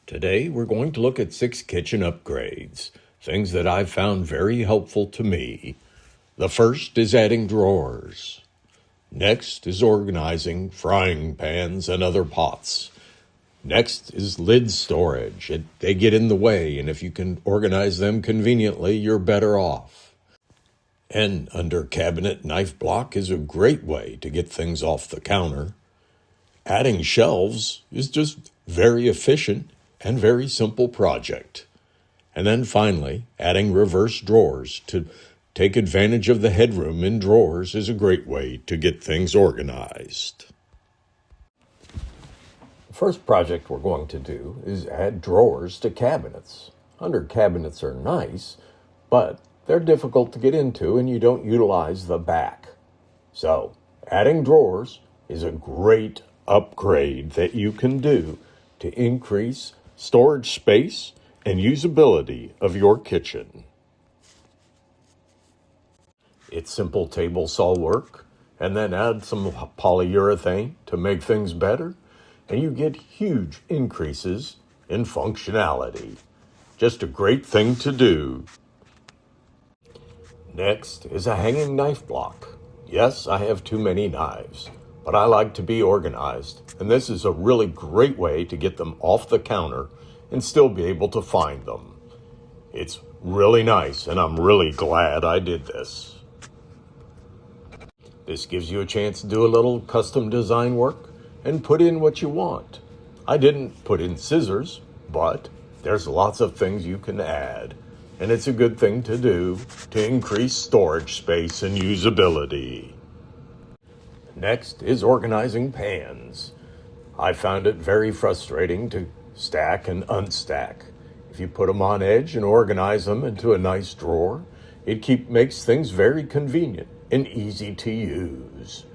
Today, we're going to look at 6 kitchen upgrades, things that I've found very helpful to me. The first is adding drawers. Next is organizing frying pans and other pots. Next is lid storage. They get in the way, and if you can organize them conveniently, you're better off. And under cabinet knife block is a great way to get things off the counter. Adding shelves is just very efficient and very simple project. And then finally, adding reverse drawers to take advantage of the headroom in drawers is a great way to get things organized. The first project we're going to do is add drawers to cabinets. Under cabinets are nice, but they're difficult to get into and you don't utilize the back. So, adding drawers is a great upgrade that you can do to increase storage space and usability of your kitchen. It's simple table saw work, and then add some polyurethane to make things better, and you get huge increases in functionality. Just a great thing to do. Next is a hanging knife block. Yes, I have too many knives, but I like to be organized, and this is a really great way to get them off the counter and still be able to find them. It's really nice, and I'm really glad I did this. This gives you a chance to do a little custom design work and put in what you want. I didn't put in scissors, but there's lots of things you can add, and it's a good thing to do to increase storage space and usability. Next is organizing pans. I found it very frustrating to stack and unstack. If you put them on edge and organize them into a nice drawer, it makes things very convenient and easy to use.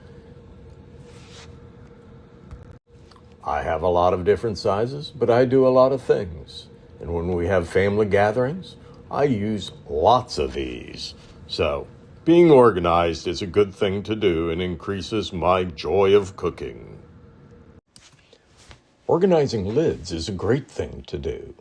I have a lot of different sizes, but I do a lot of things. And when we have family gatherings, I use lots of these. So, being organized is a good thing to do and increases my joy of cooking. Organizing lids is a great thing to do.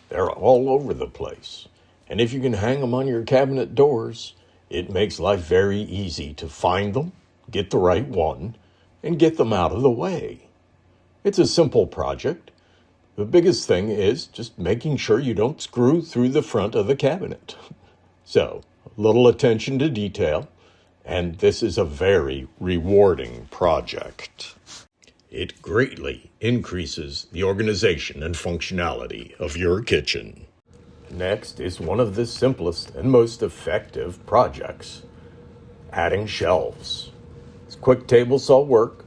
They're all over the place. And if you can hang them on your cabinet doors, it makes life very easy to find them, get the right one, and get them out of the way. It's a simple project. The biggest thing is just making sure you don't screw through the front of the cabinet. So, a little attention to detail, and this is a very rewarding project. It greatly increases the organization and functionality of your kitchen. Next is one of the simplest and most effective projects, adding shelves. It's quick table saw work,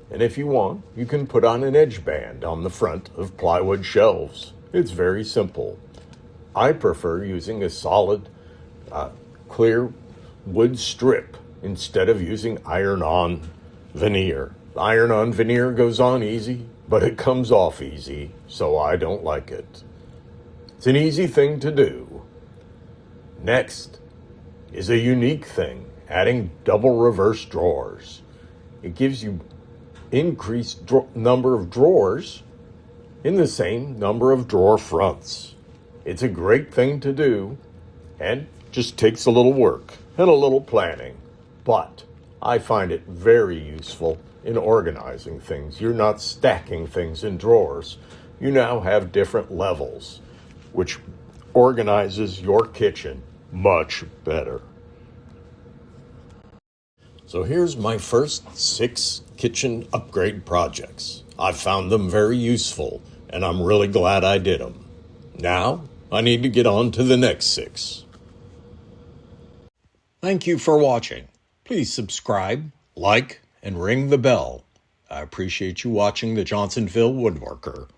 and if you want, you can put on an edge band on the front of plywood shelves. It's very simple. I prefer using a solid, clear wood strip instead of using iron-on veneer. Iron-on veneer goes on easy, but it comes off easy, so I don't like it. It's an easy thing to do. Next is a unique thing, adding double reverse drawers. It gives you increased number of drawers in the same number of drawer fronts. It's a great thing to do and just takes a little work and a little planning, but I find it very useful in organizing things. You're not stacking things in drawers. You now have different levels, which organizes your kitchen much better. So here's my first 6 kitchen upgrade projects. I found them very useful, and I'm really glad I did them. Now, I need to get on to the next 6. Thank you for watching. Please subscribe, like, and ring the bell. I appreciate you watching the Johnsonville Woodworker.